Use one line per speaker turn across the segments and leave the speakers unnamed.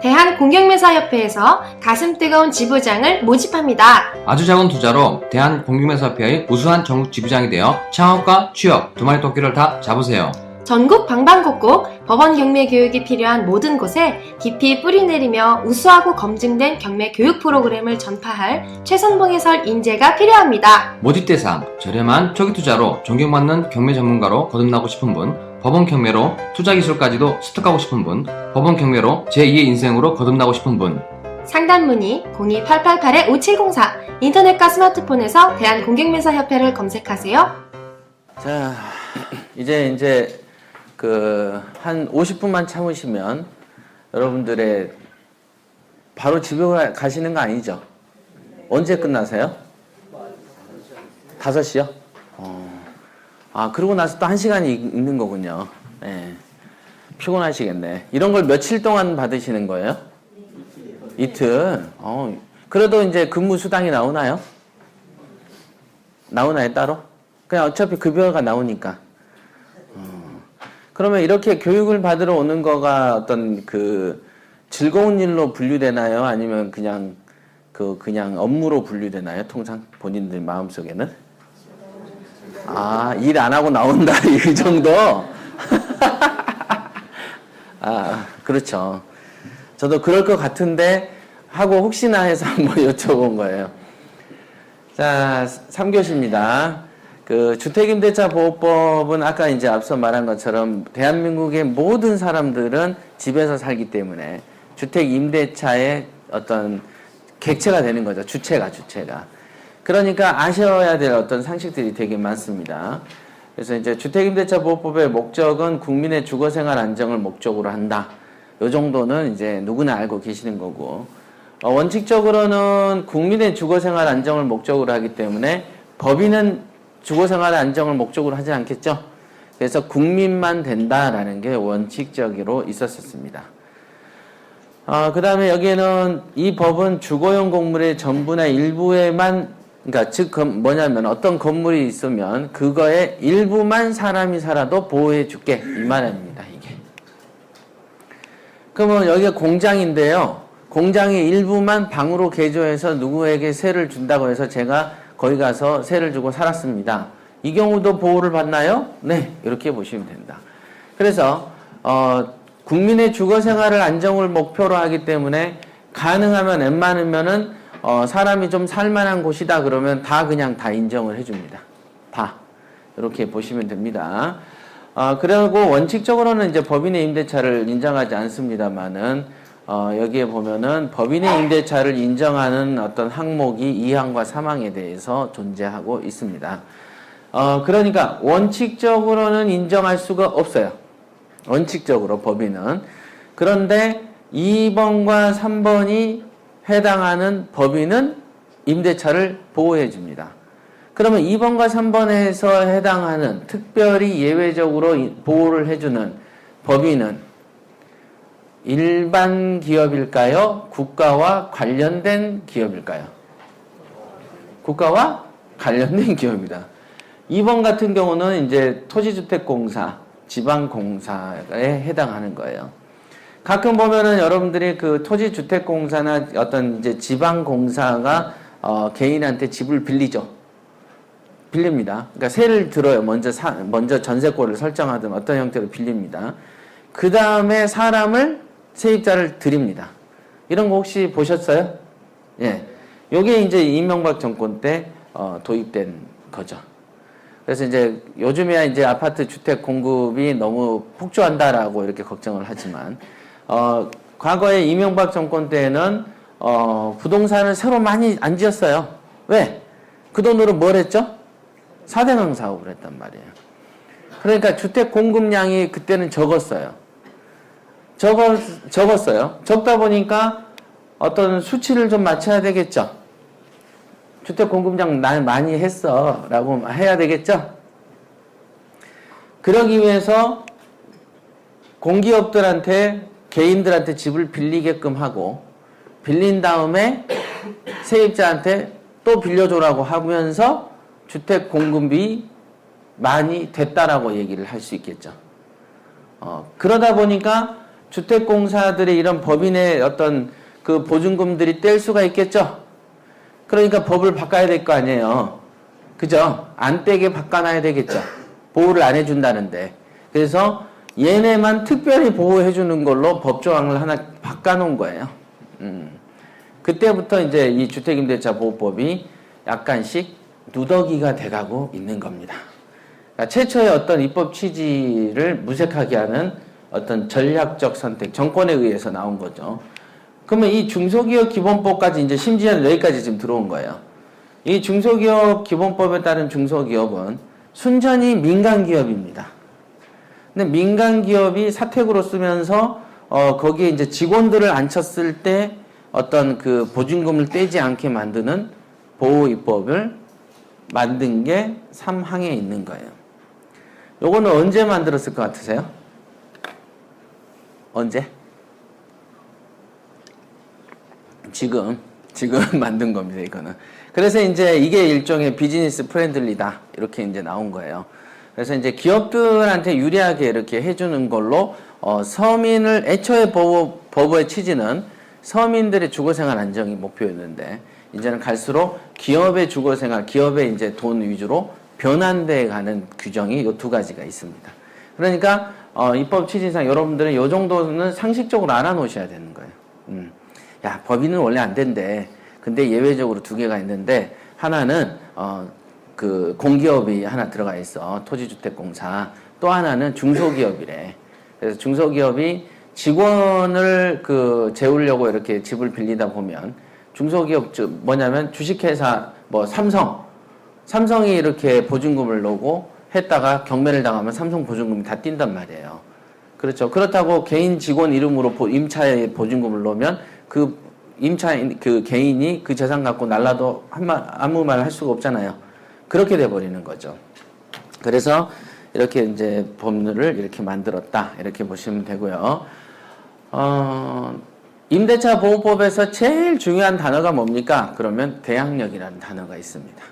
대한공경매사협회에서 가슴 뜨거운 지부장을 모집합니다.
아주 작은 투자로 대한공경매사협회의 우수한 전국 지부장이 되어 창업과 취업 두 마리 토끼를 다 잡으세요.
전국 방방곡곡 법원 경매 교육이 필요한 모든 곳에 깊이 뿌리내리며 우수하고 검증된 경매 교육 프로그램을 전파할 최선봉 해설 인재가 필요합니다.
모집 대상, 저렴한 초기 투자로 존경받는 경매 전문가로 거듭나고 싶은 분, 법원 경매로 투자 기술까지도 습득하고 싶은 분, 법원 경매로 제2의 인생으로 거듭나고 싶은 분.
상담 문의 02-888-5704 인터넷과 스마트폰에서 대한공경매사협회를 검색하세요.
자, 이제 한 50분만 참으시면 여러분들의 바로 집에 가시는 거 아니죠? 언제 끝나세요? 5시요? 그러고 나서 또 1시간이 있는 거군요. 네. 피곤하시겠네. 이런 걸 며칠 동안 받으시는 거예요? 이틀. 그래도 이제 근무 수당이 나오나요? 나오나요, 따로? 그냥 어차피 급여가 나오니까. 그러면 이렇게 교육을 받으러 오는 거가 어떤 즐거운 일로 분류되나요? 아니면 그냥 업무로 분류되나요? 통상 본인들 마음속에는? 일 안 하고 나온다 이 정도? 그렇죠. 저도 그럴 것 같은데 하고 혹시나 해서 한번 여쭤본 거예요. 자, 3교시입니다. 주택임대차 보호법은 아까 이제 앞서 말한 것처럼 대한민국의 모든 사람들은 집에서 살기 때문에 주택임대차의 어떤 객체가 되는 거죠. 주체가. 그러니까 아셔야 될 어떤 상식들이 되게 많습니다. 그래서 이제 주택임대차 보호법의 목적은 국민의 주거생활 안정을 목적으로 한다. 요 정도는 이제 누구나 알고 계시는 거고, 원칙적으로는 국민의 주거생활 안정을 목적으로 하기 때문에 법인은 주거생활 안정을 목적으로 하지 않겠죠? 그래서 국민만 된다라는 게 원칙적으로 있었습니다. 그 다음에 여기에는 이 법은 주거용 건물의 전부나 일부에만, 그러니까 즉 뭐냐면 어떤 건물이 있으면 그거의 일부만 사람이 살아도 보호해 줄게 이 말입니다. 이게. 그러면 여기가 공장인데요. 공장의 일부만 방으로 개조해서 누구에게 세를 준다고 해서 제가 거기 가서 세를 주고 살았습니다. 이 경우도 보호를 받나요? 네, 이렇게 보시면 된다. 그래서 국민의 주거생활을 안정을 목표로 하기 때문에 가능하면 웬만하면은 사람이 좀 살만한 곳이다 그러면 그냥 다 인정을 해줍니다. 다 이렇게 보시면 됩니다. 그리고 원칙적으로는 이제 법인의 임대차를 인정하지 않습니다만은 여기에 보면은 법인의 임대차를 인정하는 어떤 항목이 2항과 3항에 대해서 존재하고 있습니다. 그러니까 원칙적으로는 인정할 수가 없어요. 원칙적으로 법인은. 그런데 2번과 3번이 해당하는 법인은 임대차를 보호해 줍니다. 그러면 2번과 3번에서 해당하는 특별히 예외적으로 보호를 해주는 법인은 일반 기업일까요? 국가와 관련된 기업일까요? 국가와 관련된 기업이다. 2번 같은 경우는 이제 토지주택공사, 지방공사에 해당하는 거예요. 가끔 보면은 여러분들이 토지주택공사나 어떤 이제 지방공사가 개인한테 집을 빌리죠. 빌립니다. 그러니까 세를 들어요. 먼저 전세권을 설정하든 어떤 형태로 빌립니다. 그 다음에 사람을 세입자를 드립니다. 이런 거 혹시 보셨어요? 예. 요게 이제 이명박 정권 때 도입된 거죠. 그래서 이제 요즘에야 이제 아파트 주택 공급이 너무 폭주한다라고 이렇게 걱정을 하지만 과거에 이명박 정권 때에는 부동산을 새로 많이 안 지었어요. 왜? 그 돈으로 뭘 했죠? 4대강 사업을 했단 말이에요. 그러니까 주택 공급량이 그때는 적었어요. 적었어요. 적다 보니까 어떤 수치를 좀 맞춰야 되겠죠. 주택 공급량 난 많이 했어 라고 해야 되겠죠. 그러기 위해서 공기업들한테 개인들한테 집을 빌리게끔 하고 빌린 다음에 세입자한테 또 빌려줘라고 하면서 주택 공급이 많이 됐다라고 얘기를 할 수 있겠죠. 그러다 보니까 주택공사들의 이런 법인의 어떤 그 보증금들이 뗄 수가 있겠죠? 그러니까 법을 바꿔야 될 거 아니에요. 그죠? 안 떼게 바꿔놔야 되겠죠. 보호를 안 해준다는데. 그래서 얘네만 특별히 보호해주는 걸로 법조항을 하나 바꿔놓은 거예요. 그때부터 이제 이 주택임대차 보호법이 약간씩 누더기가 돼가고 있는 겁니다. 그러니까 최초의 어떤 입법 취지를 무색하게 하는 어떤 전략적 선택, 정권에 의해서 나온 거죠. 그러면 이 중소기업 기본법까지 이제 심지어는 여기까지 지금 들어온 거예요. 이 중소기업 기본법에 따른 중소기업은 순전히 민간기업입니다. 근데 민간기업이 사택으로 쓰면서 거기에 이제 직원들을 앉혔을 때 어떤 그 보증금을 떼지 않게 만드는 보호입법을 만든 게 3항에 있는 거예요. 요거는 언제 만들었을 것 같으세요? 언제? 지금 만든 겁니다, 이거는. 그래서 이제 이게 일종의 비즈니스 프렌들리다. 이렇게 이제 나온 거예요. 그래서 이제 기업들한테 유리하게 이렇게 해주는 걸로, 서민을, 애초에 법의 취지는 서민들의 주거생활 안정이 목표였는데, 이제는 갈수록 기업의 주거생활, 기업의 이제 돈 위주로 변환돼 가는 규정이 이 두 가지가 있습니다. 그러니까, 입법 취지상 여러분들은 요 정도는 상식적으로 알아놓으셔야 되는 거예요. 야, 법인은 원래 안 된대. 근데 예외적으로 두 개가 있는데, 하나는, 그 공기업이 하나 들어가 있어. 토지주택공사. 또 하나는 중소기업이래. 그래서 중소기업이 직원을 그 재우려고 이렇게 집을 빌리다 보면 중소기업 뭐냐면 주식회사 뭐 삼성이 이렇게 보증금을 넣고 했다가 경매를 당하면 삼성 보증금이 다 뛴단 말이에요. 그렇죠. 그렇다고 개인 직원 이름으로 임차에 보증금을 넣으면 그 임차 그 개인이 그 재산 갖고 날라도 아무 말 할 수가 없잖아요. 그렇게 돼 버리는 거죠. 그래서 이렇게 이제 법률을 이렇게 만들었다. 이렇게 보시면 되고요. 임대차 보호법에서 제일 중요한 단어가 뭡니까? 그러면 대항력이라는 단어가 있습니다.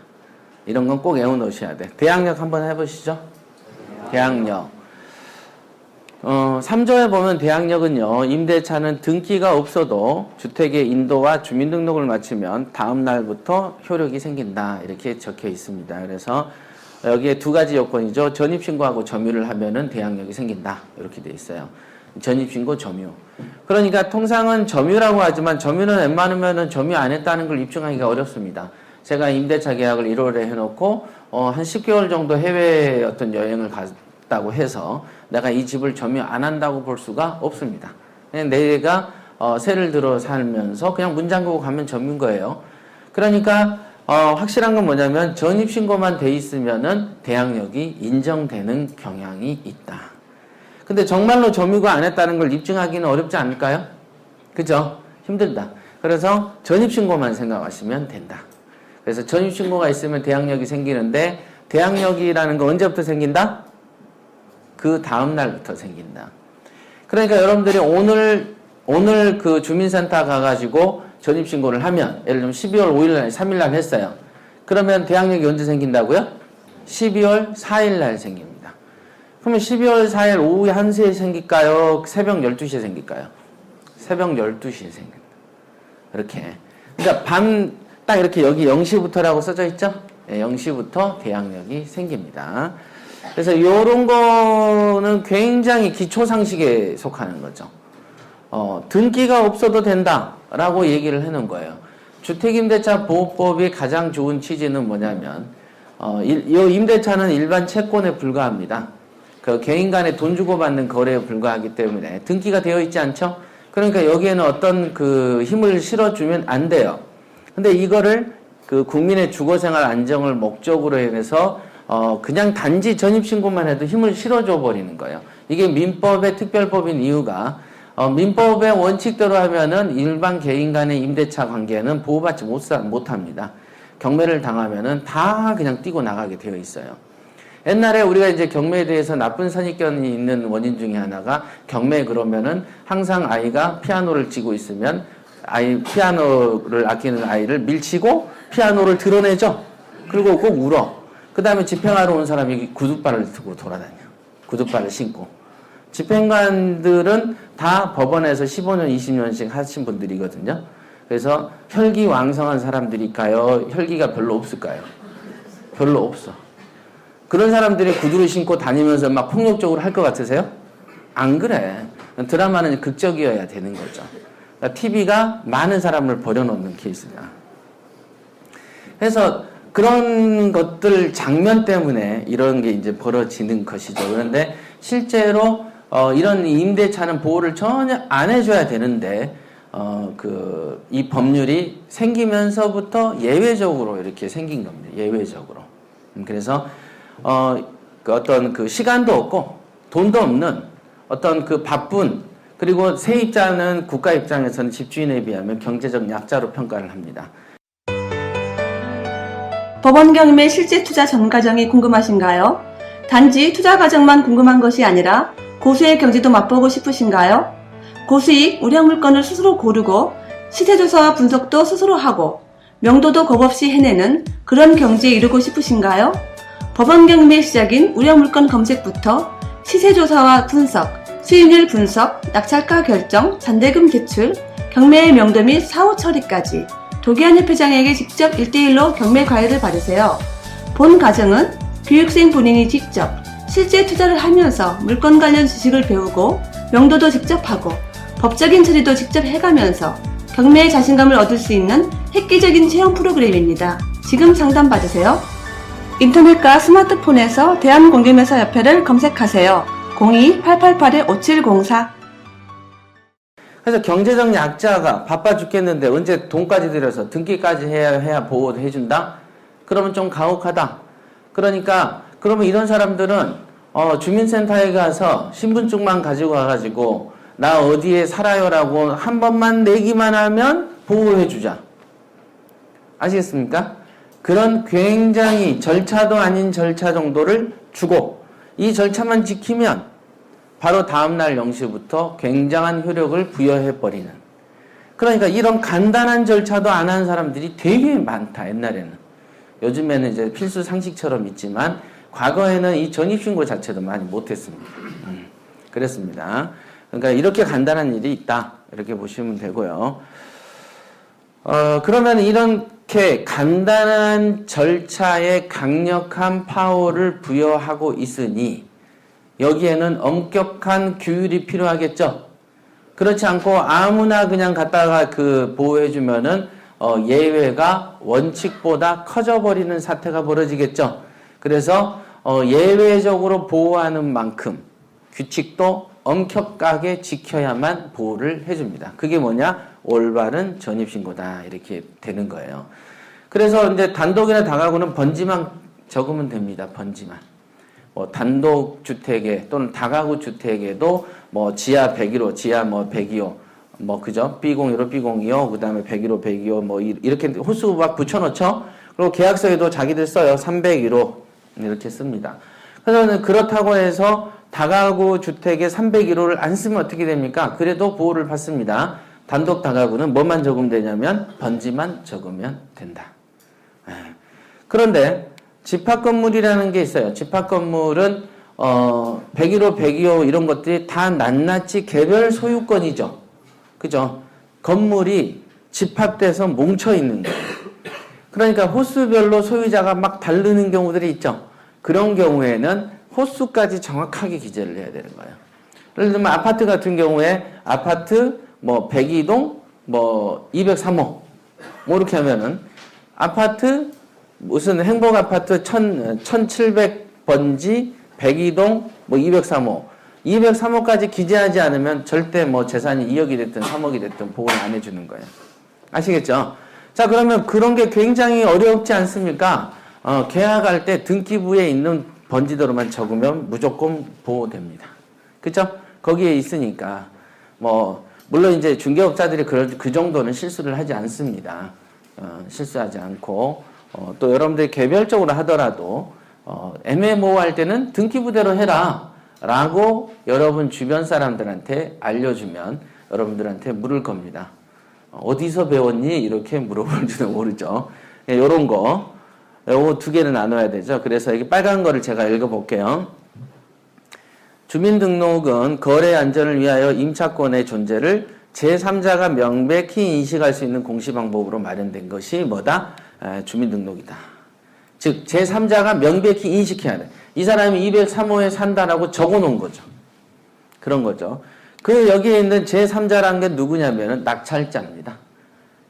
이런 건 꼭 외워놓으셔야 돼. 대항력 한번 해보시죠. 대항력. 3조에 보면 대항력은요, 임대차는 등기가 없어도 주택의 인도와 주민등록을 마치면 다음 날부터 효력이 생긴다. 이렇게 적혀 있습니다. 그래서 여기에 두 가지 요건이죠. 전입신고하고 점유를 하면은 대항력이 생긴다. 이렇게 돼 있어요. 전입신고, 점유. 그러니까 통상은 점유라고 하지만 점유는 웬만하면은 점유 안 했다는 걸 입증하기가 어렵습니다. 제가 임대차 계약을 1월에 해놓고, 한 10개월 정도 해외 어떤 여행을 갔다고 해서 내가 이 집을 점유 안 한다고 볼 수가 없습니다. 그냥 내가, 세를 들어 살면서 그냥 문 잠그고 가면 점유인 거예요. 그러니까, 확실한 건 뭐냐면 전입신고만 돼 있으면은 대항력이 인정되는 경향이 있다. 근데 정말로 점유가 안 했다는 걸 입증하기는 어렵지 않을까요? 그죠? 힘들다. 그래서 전입신고만 생각하시면 된다. 그래서 전입신고가 있으면 대항력이 생기는데 대항력이라는 거 언제부터 생긴다? 그 다음 날부터 생긴다. 그러니까 여러분들이 오늘 그 주민센터 가가지고 전입신고를 하면 예를 들면 12월 5일날, 3일날 했어요. 그러면 대항력이 언제 생긴다고요? 12월 4일날 생깁니다. 그러면 12월 4일 오후 1시에 생길까요? 새벽 12시에 생길까요? 새벽 12시에 생긴다. 이렇게. 그러니까 딱 이렇게 여기 0시부터라고 써져 있죠? 네, 0시부터 대항력이 생깁니다. 그래서 이런 거는 굉장히 기초상식에 속하는 거죠. 등기가 없어도 된다라고 얘기를 해놓은 거예요. 주택임대차 보호법의 가장 좋은 취지는 뭐냐면, 이 임대차는 일반 채권에 불과합니다. 그 개인 간에 돈 주고받는 거래에 불과하기 때문에 등기가 되어 있지 않죠? 그러니까 여기에는 어떤 그 힘을 실어주면 안 돼요. 근데 이거를 그 국민의 주거생활 안정을 목적으로 해서 그냥 단지 전입신고만 해도 힘을 실어줘 버리는 거예요. 이게 민법의 특별법인 이유가 민법의 원칙대로 하면은 일반 개인 간의 임대차 관계는 보호받지 못합니다. 경매를 당하면은 다 그냥 뛰고 나가게 되어 있어요. 옛날에 우리가 이제 경매에 대해서 나쁜 선입견이 있는 원인 중에 하나가 경매 그러면은 항상 아이가 피아노를 치고 있으면 피아노를 아끼는 아이를 밀치고 피아노를 드러내죠. 그리고 꼭 울어. 그 다음에 집행하러 온 사람이 구두발을 들고 돌아다녀. 구두발을 신고. 집행관들은 다 법원에서 15년, 20년씩 하신 분들이거든요. 그래서 혈기왕성한 사람들일까요? 혈기가 별로 없을까요? 별로 없어. 그런 사람들이 구두를 신고 다니면서 막 폭력적으로 할 것 같으세요? 안 그래. 드라마는 극적이어야 되는 거죠. 그러니까 TV가 많은 사람을 버려놓는 케이스다. 그래서 그런 것들 장면 때문에 이런 게 이제 벌어지는 것이죠. 그런데 실제로 이런 임대차는 보호를 전혀 안 해줘야 되는데 이 법률이 생기면서부터 예외적으로 이렇게 생긴 겁니다. 예외적으로. 그래서 어떤 그 시간도 없고 돈도 없는 어떤 그 바쁜 그리고 세입자는 국가 입장에서는 집주인에 비하면 경제적 약자로 평가를 합니다.
법원 경매 실제 투자 전 과정이 궁금하신가요? 단지 투자 과정만 궁금한 것이 아니라 고수의 경지도 맛보고 싶으신가요? 고수익, 우량 물건을 스스로 고르고 시세조사와 분석도 스스로 하고 명도도 겁없이 해내는 그런 경지에 이르고 싶으신가요? 법원 경매의 시작인 우량 물건 검색부터 시세조사와 분석, 수익률 분석, 낙찰가 결정, 잔대금 대출, 경매의 명도 및 사후 처리까지 도기한 협회장에게 직접 1대1로 경매 과외를 받으세요. 본 과정은 교육생 본인이 직접 실제 투자를 하면서 물건 관련 지식을 배우고 명도도 직접 하고 법적인 처리도 직접 해가면서 경매의 자신감을 얻을 수 있는 획기적인 체험 프로그램입니다. 지금 상담 받으세요. 인터넷과 스마트폰에서 대한공개매사협회를 검색하세요. 02-888-5704
그래서 경제적 약자가 바빠 죽겠는데 언제 돈까지 들여서 등기까지 해야 보호해준다? 그러면 좀 가혹하다. 그러니까 그러면 이런 사람들은 주민센터에 가서 신분증만 가지고 와가지고 나 어디에 살아요라고 한 번만 내기만 하면 보호해주자. 아시겠습니까? 그런 굉장히 절차도 아닌 절차 정도를 주고 이 절차만 지키면 바로 다음날 0시부터 굉장한 효력을 부여해버리는. 그러니까 이런 간단한 절차도 안 한 사람들이 되게 많다, 옛날에는. 요즘에는 이제 필수 상식처럼 있지만, 과거에는 이 전입신고 자체도 많이 못했습니다. 그랬습니다. 그러니까 이렇게 간단한 일이 있다. 이렇게 보시면 되고요. 그러면 이렇게 간단한 절차에 강력한 파워를 부여하고 있으니, 여기에는 엄격한 규율이 필요하겠죠. 그렇지 않고 아무나 그냥 갖다가 보호해주면은 예외가 원칙보다 커져버리는 사태가 벌어지겠죠. 그래서 예외적으로 보호하는 만큼 규칙도 엄격하게 지켜야만 보호를 해줍니다. 그게 뭐냐? 올바른 전입신고다. 이렇게 되는 거예요. 그래서 이제 단독이나 다가구는 번지만 적으면 됩니다. 번지만. 단독주택에 또는 다가구 주택에도 지하 101호, 지하 102호, 그죠? B01호, B02호, 그 다음에 101호, 102호, 이렇게 호수 막 붙여놓죠? 그리고 계약서에도 자기들 써요. 301호, 이렇게 씁니다. 그래서 그렇다고 해서 다가구 주택에 301호를 안 쓰면 어떻게 됩니까? 그래도 보호를 받습니다. 단독 다가구는 뭐만 적으면 되냐면, 번지만 적으면 된다. 그런데, 집합건물이라는 게 있어요. 집합건물은 101호, 102호 이런 것들이 다 낱낱이 개별 소유권이죠. 그죠? 건물이 집합돼서 뭉쳐있는 거예요. 그러니까 호수별로 소유자가 막 다르는 경우들이 있죠. 그런 경우에는 호수까지 정확하게 기재를 해야 되는 거예요. 예를 들면 아파트 같은 경우에 아파트 102동 203호 이렇게 하면은 아파트 무슨 행복아파트 1700번지 102동 203호 203호까지 기재하지 않으면 절대 재산이 2억이 됐든 3억이 됐든 보호를 안 해주는 거예요. 아시겠죠? 자, 그러면 그런 게 굉장히 어렵지 않습니까? 계약할 때 등기부에 있는 번지도로만 적으면 무조건 보호됩니다. 그죠? 거기에 있으니까 물론 이제 중개업자들이 그 정도는 실수를 하지 않습니다. 실수하지 않고 또 여러분들이 개별적으로 하더라도 애매모호할 때는 등기부대로 해라 라고 여러분 주변 사람들한테 알려주면 여러분들한테 물을 겁니다. 어디서 배웠니? 이렇게 물어볼지도 모르죠. 요런 거 요거 두 개를 나눠야 되죠. 그래서 여기 빨간 거를 제가 읽어볼게요. 주민등록은 거래 안전을 위하여 임차권의 존재를 제3자가 명백히 인식할 수 있는 공시 방법으로 마련된 것이 뭐다? 주민등록이다. 즉 제3자가 명백히 인식해야 돼. 이 사람이 203호에 산다라고 적어놓은 거죠. 그런 거죠. 그 여기에 있는 제3자라는 게 누구냐면은 낙찰자입니다.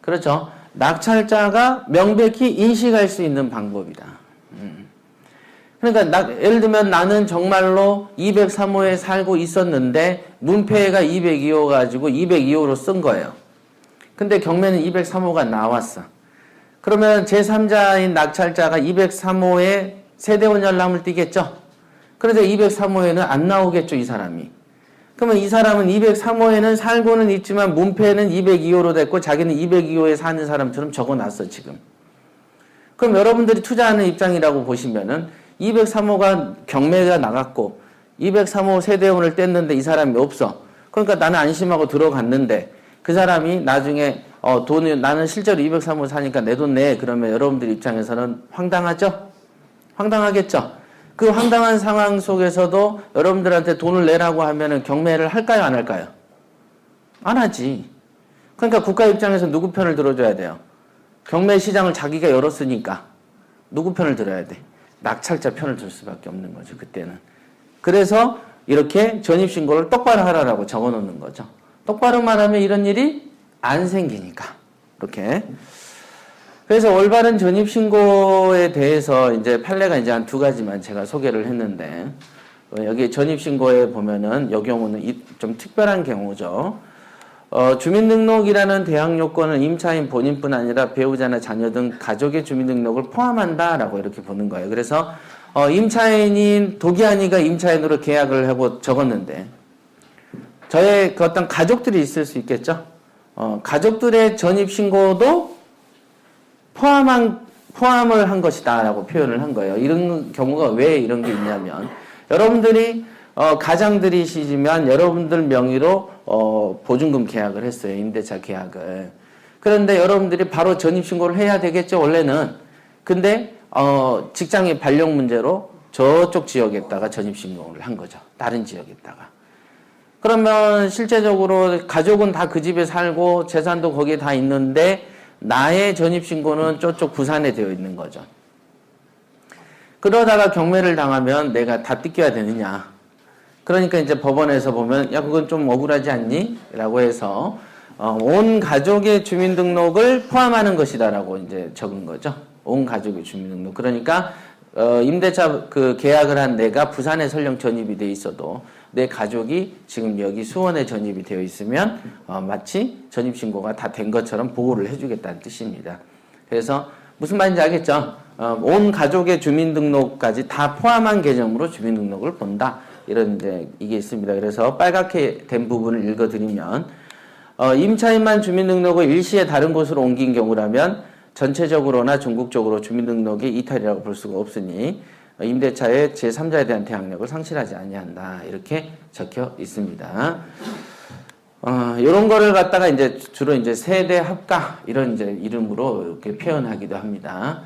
그렇죠. 낙찰자가 명백히 인식할 수 있는 방법이다. 그러니까 예를 들면 나는 정말로 203호에 살고 있었는데 문패가 202호 가지고 202호로 쓴 거예요. 근데 경매는 203호가 나왔어. 그러면 제3자인 낙찰자가 203호에 세대원 열람을 띄겠죠? 그런데 203호에는 안 나오겠죠, 이 사람이. 그러면 이 사람은 203호에는 살고는 있지만 문패는 202호로 됐고 자기는 202호에 사는 사람처럼 적어놨어, 지금. 그럼 여러분들이 투자하는 입장이라고 보시면은 203호가 경매가 나갔고 203호 세대원을 뗐는데 이 사람이 없어. 그러니까 나는 안심하고 들어갔는데 그 사람이 나중에 돈을 나는 실제로 203호 사니까 내 돈 내. 그러면 여러분들 입장에서는 황당하죠? 황당하겠죠? 그 황당한 상황 속에서도 여러분들한테 돈을 내라고 하면은 경매를 할까요? 안 할까요? 안 하지. 그러니까 국가 입장에서 누구 편을 들어줘야 돼요? 경매 시장을 자기가 열었으니까 누구 편을 들어야 돼? 낙찰자 편을 들 수밖에 없는 거죠, 그때는. 그래서 이렇게 전입신고를 똑바로 하라라고 적어 놓는 거죠. 똑바로 말하면 이런 일이 안 생기니까. 이렇게. 그래서 올바른 전입신고에 대해서 이제 판례가 이제 한 두 가지만 제가 소개를 했는데, 여기 전입신고에 보면은, 이 경우는 좀 특별한 경우죠. 주민등록이라는 대항 요건은 임차인 본인뿐 아니라 배우자나 자녀 등 가족의 주민등록을 포함한다라고 이렇게 보는 거예요. 그래서 임차인인 도기한이가 임차인으로 계약을 하고 적었는데 저의 그 어떤 가족들이 있을 수 있겠죠. 가족들의 전입신고도 포함을 한 것이다라고 표현을 한 거예요. 이런 경우가 왜 이런 게 있냐면 여러분들이 가장들이시지만 여러분들 명의로 보증금 계약을 했어요. 임대차 계약을. 그런데 여러분들이 바로 전입신고를 해야 되겠죠, 원래는. 근데 직장의 발령 문제로 저쪽 지역에다가 전입신고를 한 거죠. 다른 지역에다가. 그러면 실제적으로 가족은 다 그 집에 살고 재산도 거기에 다 있는데 나의 전입신고는 저쪽 부산에 되어 있는 거죠. 그러다가 경매를 당하면 내가 다 뜯겨야 되느냐. 그러니까 이제 법원에서 보면 야 그건 좀 억울하지 않니? 라고 해서 온 가족의 주민등록을 포함하는 것이다라고 이제 적은 거죠. 온 가족의 주민등록. 그러니까 임대차 그 계약을 한 내가 부산에 설령 전입이 돼 있어도 내 가족이 지금 여기 수원에 전입이 되어 있으면 마치 전입신고가 다 된 것처럼 보호를 해주겠다는 뜻입니다. 그래서 무슨 말인지 알겠죠? 온 가족의 주민등록까지 다 포함한 개념으로 주민등록을 본다. 이런 이제 이게 있습니다. 그래서 빨갛게 된 부분을 읽어드리면 임차인만 주민등록을 일시에 다른 곳으로 옮긴 경우라면 전체적으로나 전국적으로 주민등록이 이탈이라고 볼 수가 없으니 임대차의 제3자에 대한 대항력을 상실하지 아니한다. 이렇게 적혀 있습니다. 이런 거를 갖다가 이제 주로 이제 세대 합가 이런 이제 이름으로 이렇게 표현하기도 합니다.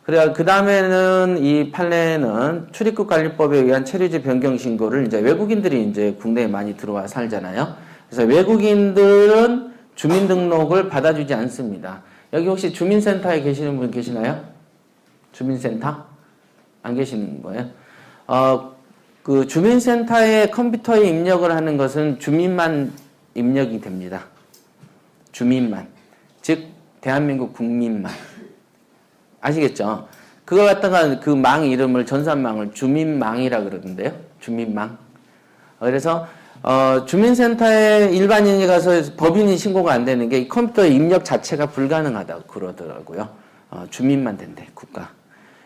그래야 그 다음에는 이 판례는 출입국 관리법에 의한 체류지 변경 신고를 이제 외국인들이 이제 국내에 많이 들어와 살잖아요. 그래서 외국인들은 주민등록을 받아주지 않습니다. 여기 혹시 주민센터에 계시는 분 계시나요? 주민센터? 안 계시는 거예요? 그 주민센터에 컴퓨터에 입력을 하는 것은 주민만 입력이 됩니다. 주민만. 즉, 대한민국 국민만. 아시겠죠? 그걸 갖다가 그 망 이름을 전산망을 주민망이라 그러던데요. 주민망. 그래서 주민센터에 일반인이 가서 법인이 신고가 안 되는 게 이 컴퓨터 입력 자체가 불가능하다고 그러더라고요. 주민만 된대, 국가.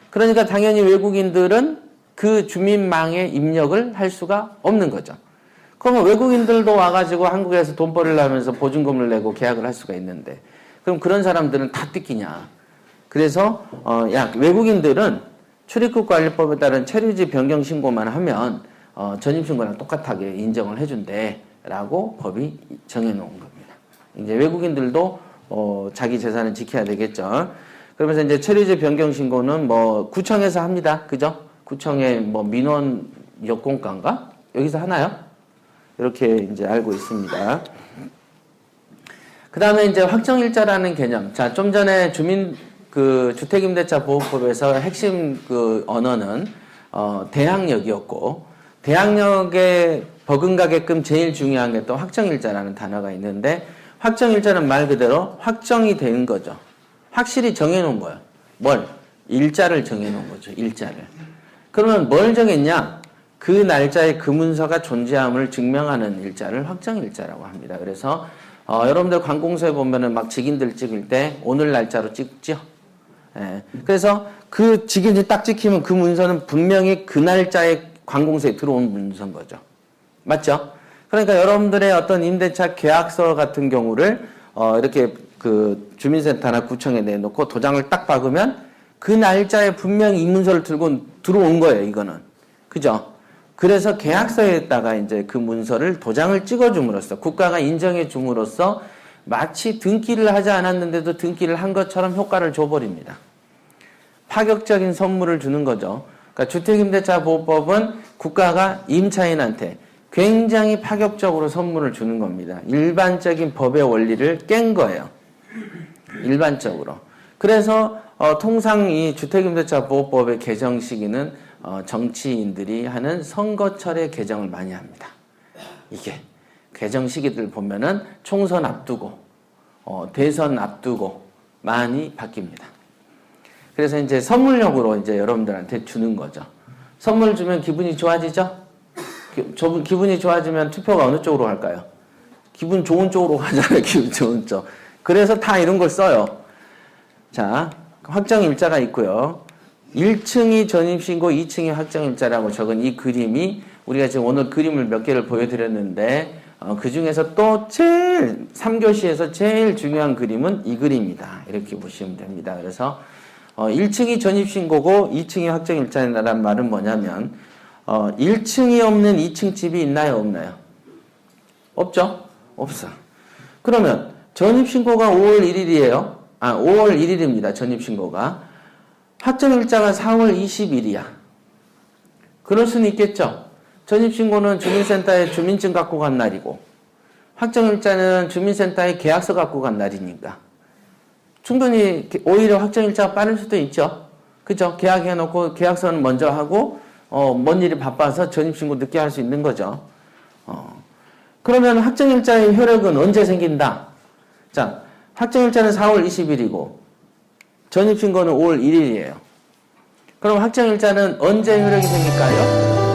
그러니까 당연히 외국인들은 그 주민망에 입력을 할 수가 없는 거죠. 그러면 외국인들도 와가지고 한국에서 돈벌이를 하면서 보증금을 내고 계약을 할 수가 있는데 그럼 그런 사람들은 다 뜯기냐. 그래서 외국인들은 출입국관리법에 따른 체류지 변경 신고만 하면 전입신고랑 똑같하게 인정을 해준대라고 법이 정해놓은 겁니다. 이제 외국인들도 자기 재산을 지켜야 되겠죠. 그러면서 이제 체류지 변경 신고는 뭐 구청에서 합니다. 그죠? 구청에 뭐 민원 여건과인가 여기서 하나요? 이렇게 이제 알고 있습니다. 그 다음에 이제 확정일자라는 개념. 자, 좀 전에 주택임대차 보호법에서 핵심 언어는, 대항력이었고, 대항력에 버금가게끔 제일 중요한 게 또 확정일자라는 단어가 있는데, 확정일자는 말 그대로 확정이 되는 거죠. 확실히 정해놓은 거예요. 뭘? 일자를 정해놓은 거죠. 일자를. 그러면 뭘 정했냐? 그 날짜에 그 문서가 존재함을 증명하는 일자를 확정일자라고 합니다. 그래서 여러분들 관공서에 보면은 막 직인들 찍을 때 오늘 날짜로 찍죠. 예. 그래서 그 직인이 딱 찍히면 그 문서는 분명히 그 날짜에 관공서에 들어온 문서인 거죠. 맞죠? 그러니까 여러분들의 어떤 임대차 계약서 같은 경우를 이렇게 그 주민센터나 구청에 내놓고 도장을 딱 박으면 그 날짜에 분명히 이 문서를 들고 들어온 거예요, 이거는. 그죠? 그래서 계약서에다가 이제 그 문서를 도장을 찍어줌으로써 국가가 인정해 줌으로써 마치 등기를 하지 않았는데도 등기를 한 것처럼 효과를 줘버립니다. 파격적인 선물을 주는 거죠. 그러니까 주택임대차보호법은 국가가 임차인한테 굉장히 파격적으로 선물을 주는 겁니다. 일반적인 법의 원리를 깬 거예요. 일반적으로. 그래서 통상 이 주택임대차보호법의 개정 시기는 정치인들이 하는 선거철에 개정을 많이 합니다. 이게 개정 시기들 보면은 총선 앞두고 대선 앞두고 많이 바뀝니다. 그래서 이제 선물력으로 이제 여러분들한테 주는 거죠. 선물 주면 기분이 좋아지죠? 기분이 좋아지면 투표가 어느 쪽으로 갈까요? 기분 좋은 쪽으로 가잖아요. 기분 좋은 쪽. 그래서 다 이런 걸 써요. 자, 확정일자가 있고요. 1층이 전입신고, 2층이 확정일자라고 적은 이 그림이 우리가 지금 오늘 그림을 몇 개를 보여드렸는데 그 중에서 또 제일 3교시에서 제일 중요한 그림은 이 그림이다. 이렇게 보시면 됩니다. 그래서 1층이 전입신고고 2층이 확정일자라는 말은 뭐냐면 1층이 없는 2층 집이 있나요? 없나요? 없죠? 없어. 그러면 전입신고가 5월 1일이에요. 5월 1일입니다. 전입신고가. 확정일자가 4월 20일이야. 그럴 수는 있겠죠. 전입신고는 주민센터에 주민증 갖고 간 날이고 확정일자는 주민센터에 계약서 갖고 간 날이니까 충분히 오히려 확정일자가 빠를 수도 있죠. 그죠? 계약해놓고 계약서는 먼저 하고 뭔 일이 바빠서 전입신고 늦게 할 수 있는 거죠. 그러면 확정일자의 효력은 언제 생긴다? 자, 확정일자는 4월 20일이고 전입신고는 5월 1일이에요. 그럼 확정일자는 언제 효력이 생길까요?